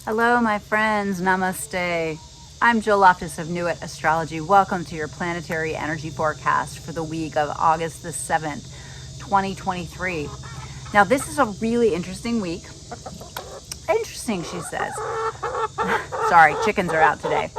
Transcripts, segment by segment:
Hello, my friends. Namaste. I'm Jill Loftis of Nuit, Astrology. Welcome to your planetary energy forecast for the week of August the 7th, 2023. Now, this is a really interesting week. Interesting, she says. Sorry, chickens are out today.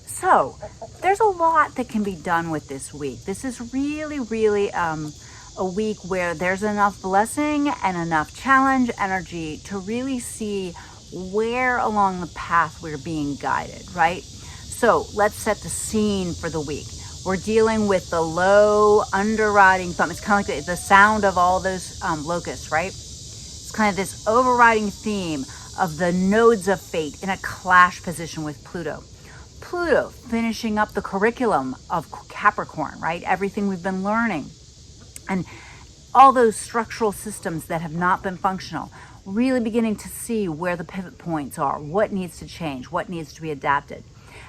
So, there's a lot that can be done with this week. This is really a week where there's enough blessing and enough challenge energy to really see where along the path we're being guided, right? So let's set the scene for the week. We're dealing with the low underriding thumb. It's kind of like the sound of all those locusts, right? It's kind of this overriding theme of the nodes of fate in a clash position with Pluto. Pluto finishing up the curriculum of Capricorn, right? Everything we've been learning. And all those structural systems that have not been functional, really beginning to see where the pivot points are, what needs to change, what needs to be adapted.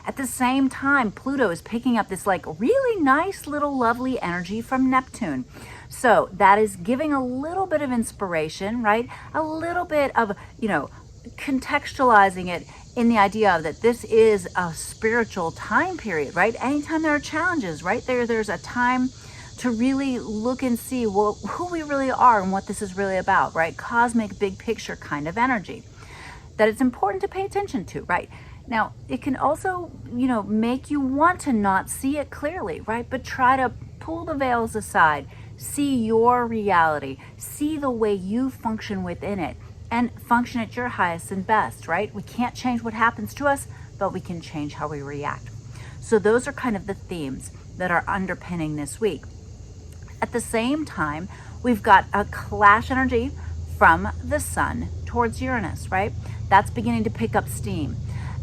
At the same time, Pluto is picking up this like really nice little lovely energy from Neptune. So that is giving a little bit of inspiration, right? A little bit of, contextualizing it in the idea of that this is a spiritual time period, right? Anytime there are challenges, right? There's a time to really look and see who we really are and what this is really about, right? Cosmic big picture kind of energy that it's important to pay attention to, right? Now, it can also, make you want to not see it clearly, right? But try to pull the veils aside, see your reality, see the way you function within it, and function at your highest and best, right? We can't change what happens to us, but we can change how we react. So those are kind of the themes that are underpinning this week. At the same time, we've got a clash energy from the sun towards Uranus, right? That's beginning to pick up steam.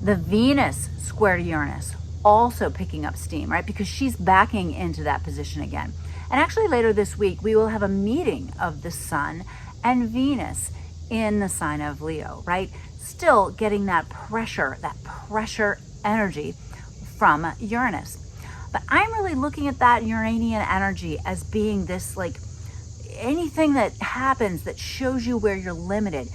The Venus square to Uranus also picking up steam, right? Because she's backing into that position again. And actually later this week, we will have a meeting of the sun and Venus in the sign of Leo, right? Still getting that pressure energy from Uranus. But I'm really looking at that Uranian energy as being this like anything that happens that shows you where you're limited,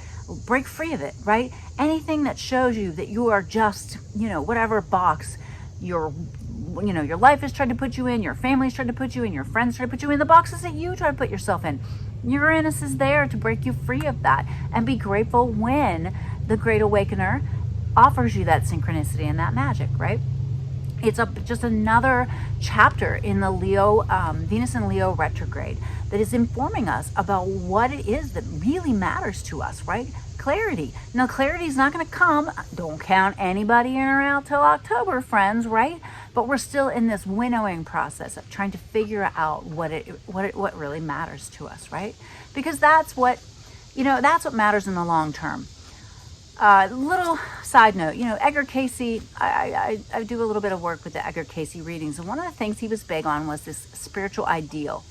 break free of it, right? Anything that shows you that you are just, whatever box your life is trying to put you in, your family's trying to put you in, your friends trying to put you in, the boxes that you try to put yourself in. Uranus is there to break you free of that, and be grateful when the Great Awakener offers you that synchronicity and that magic, right? It's just another chapter in the Leo, Venus and Leo retrograde that is informing us about what it is that really matters to us, right? Clarity. Now, clarity is not going to come. Don't count anybody in or out till October, friends, right? But we're still in this winnowing process of trying to figure out what really matters to us, right? Because that's what matters in the long term. Little side note, Edgar Cayce, I do a little bit of work with the Edgar Cayce readings, and one of the things he was big on was this spiritual ideal.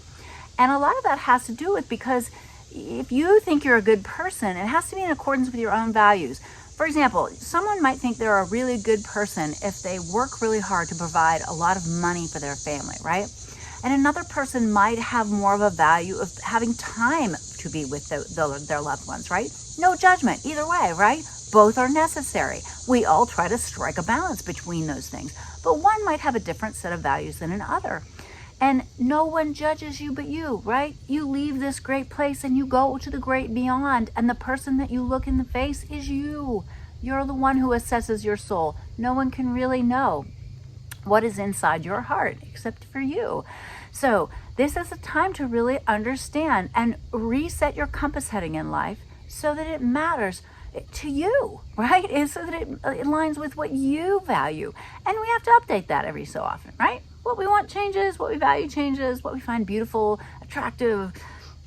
And a lot of that has to do with because if you think you're a good person, it has to be in accordance with your own values. For example, someone might think they're a really good person if they work really hard to provide a lot of money for their family, right? And another person might have more of a value of having time to be with their loved ones, right? No judgment either way, right? Both are necessary. We all try to strike a balance between those things, but one might have a different set of values than another. And no one judges you but you, right? You leave this great place and you go to the great beyond, and the person that you look in the face is you. You're the one who assesses your soul. No one can really know what is inside your heart except for you. So this is a time to really understand and reset your compass heading in life so that it matters to you, right? And so that it aligns with what you value. And we have to update that every so often, right? What we want changes, what we value changes, what we find beautiful, attractive,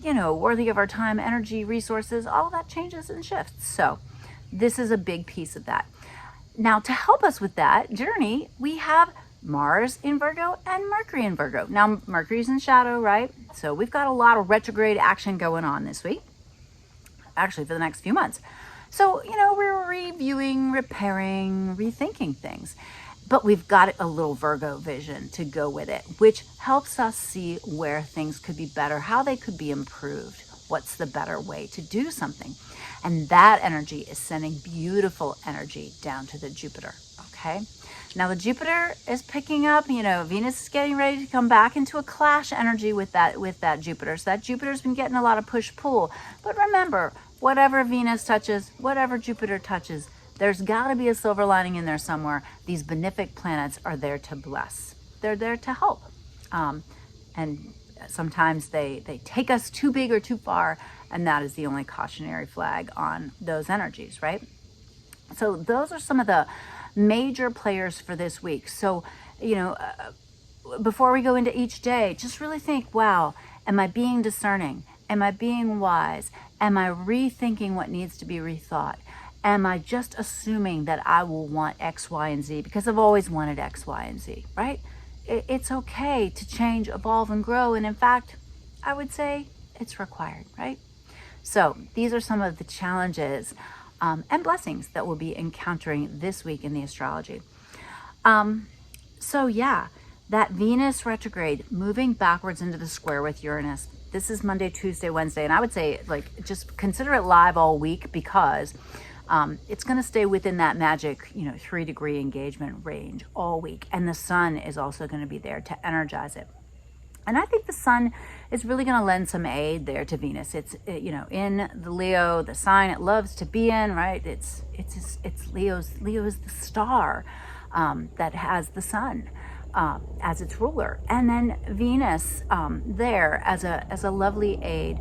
worthy of our time, energy, resources, all of that changes and shifts. So this is a big piece of that. Now, to help us with that journey, we have Mars in Virgo and Mercury in Virgo. Now, Mercury's in shadow, right? So we've got a lot of retrograde action going on this week, actually for the next few months. So, we're reviewing, repairing, rethinking things. But we've got a little Virgo vision to go with it, which helps us see where things could be better, how they could be improved, What's the better way to do something? And that energy is sending beautiful energy down to the Jupiter, okay? Now the Jupiter is picking up, Venus is getting ready to come back into a clash energy with that Jupiter. So that Jupiter's been getting a lot of push-pull. But remember, whatever Venus touches, whatever Jupiter touches, there's got to be a silver lining in there somewhere. These benefic planets are there to bless. They're there to help. And sometimes they take us too big or too far, and that is the only cautionary flag on those energies, right? So those are some of the major players for this week. So, before we go into each day, just really think, wow, am I being discerning? Am I being wise? Am I rethinking what needs to be rethought? Am I just assuming that I will want X, Y, and Z because I've always wanted X, Y, and Z, right? It's okay to change, evolve, and grow. And in fact, I would say it's required, right? So these are some of the challenges and blessings that we'll be encountering this week in the astrology. So yeah, that Venus retrograde moving backwards into the square with Uranus. This is Monday, Tuesday, Wednesday. And I would say just consider it live all week because it's going to stay within that magic, 3-degree engagement range all week. And the sun is also going to be there to energize it. And I think the sun is really going to lend some aid there to Venus. It's, in the Leo, the sign it loves to be in, right? It's Leo's the star that has the sun as its ruler. And then Venus there as a lovely aid.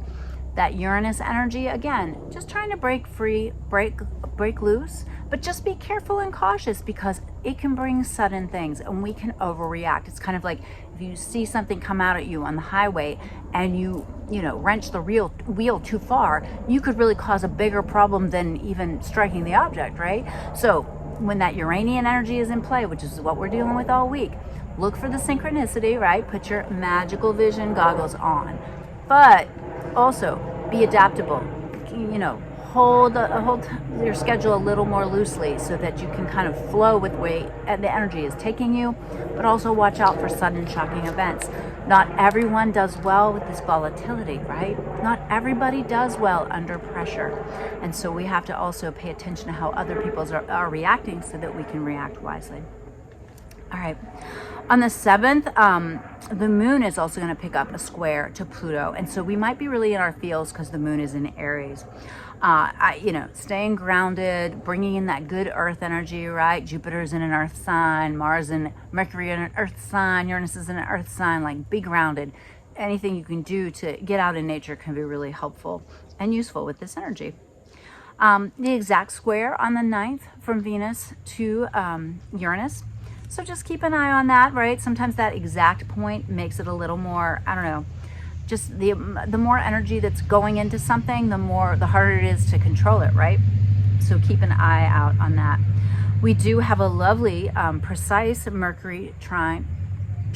That Uranus energy, again, just trying to break free, break loose, but just be careful and cautious because it can bring sudden things and we can overreact. It's kind of like if you see something come out at you on the highway and you wrench the wheel too far, you could really cause a bigger problem than even striking the object, right? So when that Uranian energy is in play, which is what we're dealing with all week, look for the synchronicity, right? Put your magical vision goggles on. But also be adaptable, hold your schedule a little more loosely so that you can kind of flow with where the energy is taking you, but also watch out for sudden shocking events. Not everyone does well with this volatility, right? Not everybody does well under pressure. And so we have to also pay attention to how other people are reacting so that we can react wisely. All right. On the 7th, the moon is also going to pick up a square to Pluto. And so we might be really in our feels because the moon is in Aries. Staying grounded, bringing in that good earth energy, right? Jupiter's in an earth sign, Mercury in an earth sign, Uranus is in an earth sign, like be grounded. Anything you can do to get out in nature can be really helpful and useful with this energy. The exact square on the 9th from Venus to Uranus. So just keep an eye on that, right? Sometimes that exact point makes it a little more, just the more energy that's going into something, the harder it is to control it, right? So keep an eye out on that. We do have a lovely, precise Mercury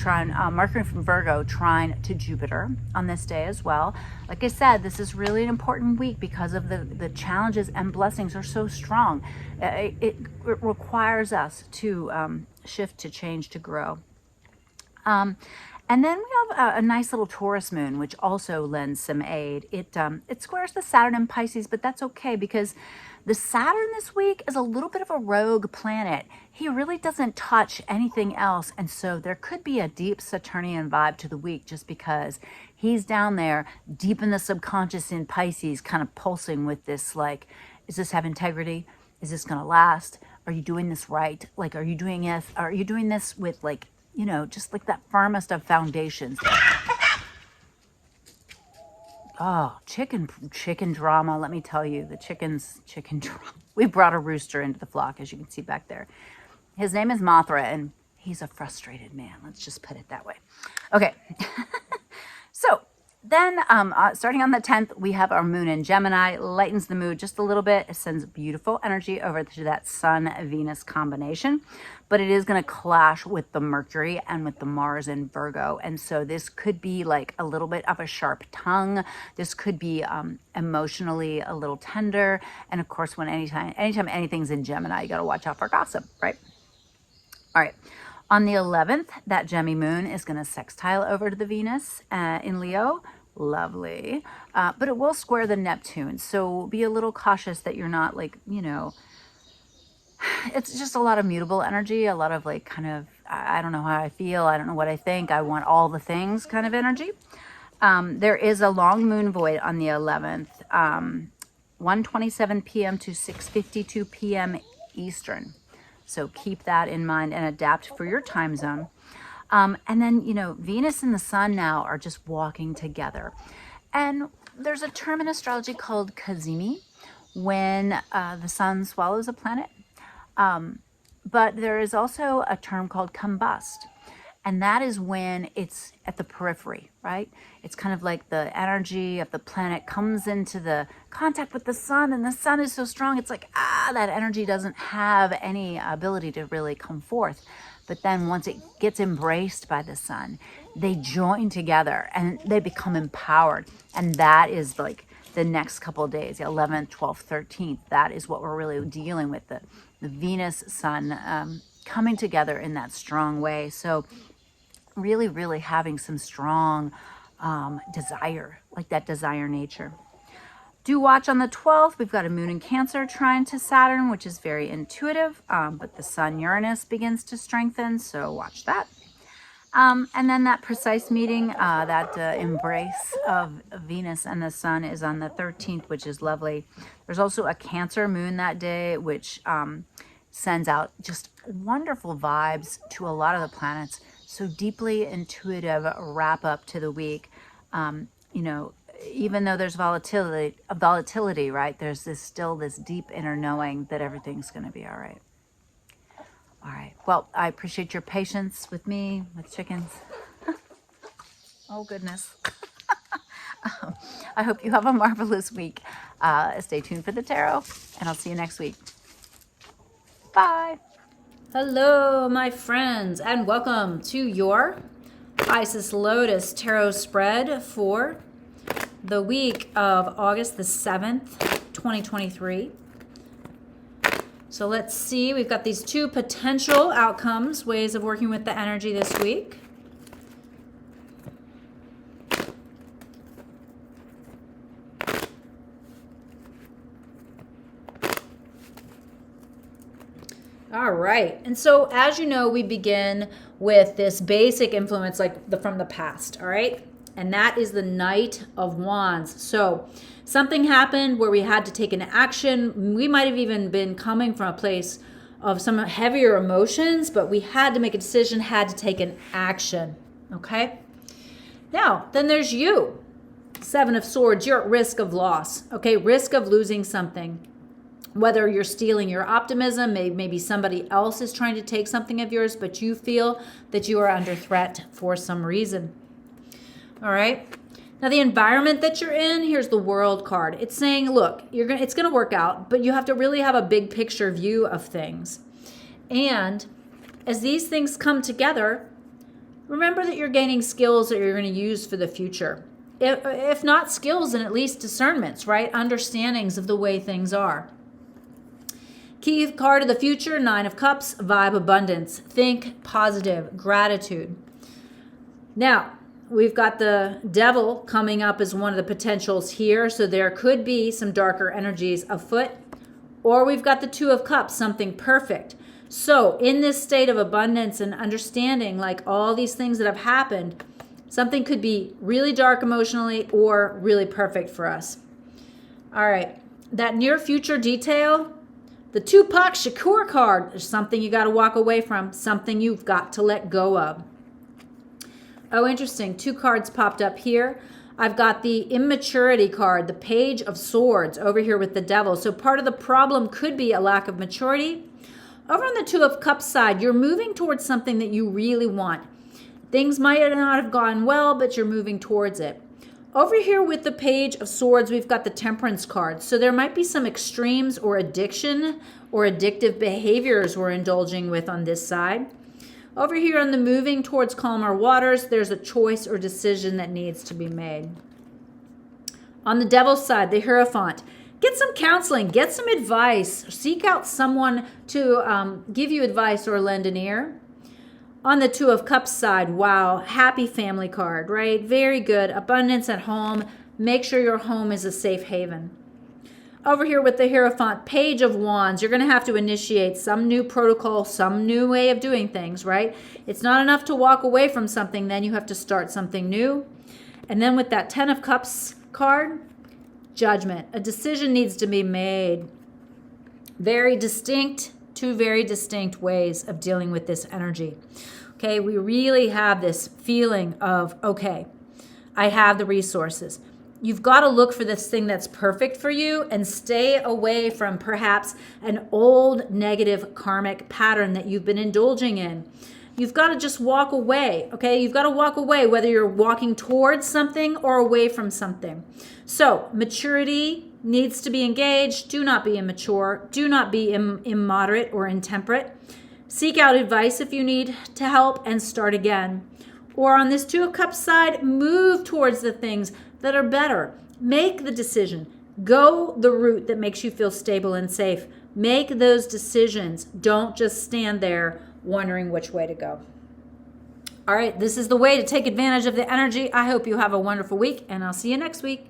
Mercury from Virgo trine to Jupiter on this day as well. Like I said, this is really an important week because of the challenges and blessings are so strong. It requires us to shift, to change, to grow. And then we have a nice little Taurus moon, which also lends some aid. It squares the Saturn in Pisces, but that's okay because the Saturn this week is a little bit of a rogue planet. He really doesn't touch anything else. And so there could be a deep Saturnian vibe to the week just because he's down there deep in the subconscious in Pisces, kind of pulsing with this, like, is this have integrity? Is this going to last? Are you doing this right? Like, are you doing this with just like that firmest of foundations? Oh, chicken drama. Let me tell you, the chicken drama. We brought a rooster into the flock, as you can see back there. His name is Mothra, and he's a frustrated man. Let's just put it that way. Okay. So then starting on the 10th, we have our moon in Gemini, lightens the mood just a little bit. It sends beautiful energy over to that Sun-Venus combination, but it is going to clash with the Mercury and with the Mars in Virgo. And so this could be like a little bit of a sharp tongue. This could be emotionally a little tender. And of course, anytime anything's in Gemini, you got to watch out for gossip, right? All right. On the 11th, that Gemini moon is going to sextile over to the Venus in Leo. Lovely. But it will square the Neptune. So be a little cautious that you're not like, it's just a lot of mutable energy, a lot of like kind of, I don't know how I feel. I don't know what I think. I want all the things kind of energy. There is a long moon void on the 11th, 1:27 p.m. to 6:52 p.m. Eastern. So keep that in mind and adapt for your time zone. And then, Venus and the sun now are just walking together. And there's a term in astrology called kazemi, when the sun swallows a planet. But there is also a term called combust. And that is when it's at the periphery, right? It's kind of like the energy of the planet comes into the contact with the sun, and the sun is so strong, it's like, that energy doesn't have any ability to really come forth. But then once it gets embraced by the sun, they join together and they become empowered. And that is like the next couple of days, the 11th, 12th, 13th. That is what we're really dealing with, the Venus sun coming together in that strong way. So really, really having some strong desire, like that desire nature. Do watch on the 12th. We've got a moon in Cancer trine to Saturn, which is very intuitive, but the sun Uranus begins to strengthen, so watch that. And then that precise meeting, that embrace of Venus and the sun is on the 13th, which is lovely. There's also a Cancer moon that day, which sends out just wonderful vibes to a lot of the planets. So deeply intuitive wrap up to the week. Even though there's volatility, right? There's still this deep inner knowing that everything's going to be all right. All right. Well, I appreciate your patience with me, with chickens. Oh, goodness. I hope you have a marvelous week. Stay tuned for the tarot, and I'll see you next week. Bye. Hello, my friends, and welcome to your Isis Lotus Tarot spread for the week of August the 7th, 2023. So let's see, we've got these two potential outcomes, ways of working with the energy this week. All right, and so as you know, we begin with this basic influence from the past, all right? And that is the Knight of Wands. So something happened where we had to take an action. We might have even been coming from a place of some heavier emotions, but we had to make a decision, had to take an action, okay? Now, then there's you. Seven of Swords, you're at risk of loss, okay? Risk of losing something. Whether you're stealing your optimism, maybe somebody else is trying to take something of yours, but you feel that you are under threat for some reason. All right. Now the environment that you're in, here's the World card. It's saying, look, it's going to work out, but you have to really have a big picture view of things. And as these things come together, remember that you're gaining skills that you're going to use for the future. If not skills, then at least discernments, right? Understandings of the way things are. Key card of the future, Nine of Cups, vibe abundance. Think positive, gratitude. Now, we've got the Devil coming up as one of the potentials here. So there could be some darker energies afoot. Or we've got the Two of Cups, something perfect. So in this state of abundance and understanding, like all these things that have happened, something could be really dark emotionally or really perfect for us. All right, that near future detail, the Tupac Shakur card is something you got to walk away from, something you've got to let go of. Oh, interesting. Two cards popped up here. I've got the immaturity card, the Page of Swords over here with the Devil. So part of the problem could be a lack of maturity. Over on the Two of Cups side, you're moving towards something that you really want. Things might not have gone well, but you're moving towards it. Over here with the Page of Swords, we've got the Temperance card. So there might be some extremes or addiction or addictive behaviors we're indulging with on this side. Over here on the moving towards calmer waters, there's a choice or decision that needs to be made. On the Devil's side, the Hierophant. Get some counseling, get some advice, seek out someone to give you advice or lend an ear. On the Two of Cups side, wow, happy family card, right? Very good. Abundance at home. Make sure your home is a safe haven. Over here with the Hierophant, Page of Wands, you're going to have to initiate some new protocol, some new way of doing things, right? It's not enough to walk away from something, then you have to start something new. And then with that Ten of Cups card, Judgment. A decision needs to be made. Very distinct, two very distinct ways of dealing with this energy. Okay, we really have this feeling of, okay, I have the resources. You've got to look for this thing that's perfect for you and stay away from perhaps an old negative karmic pattern that you've been indulging in. You've got to just walk away, okay? You've got to walk away whether you're walking towards something or away from something. So maturity needs to be engaged. Do not be immature. Do not be immoderate or intemperate. Seek out advice if you need to help and start again. Or on this Two of Cups side, move towards the things that are better. Make the decision. Go the route that makes you feel stable and safe. Make those decisions. Don't just stand there wondering which way to go. All right, this is the way to take advantage of the energy. I hope you have a wonderful week, and I'll see you next week.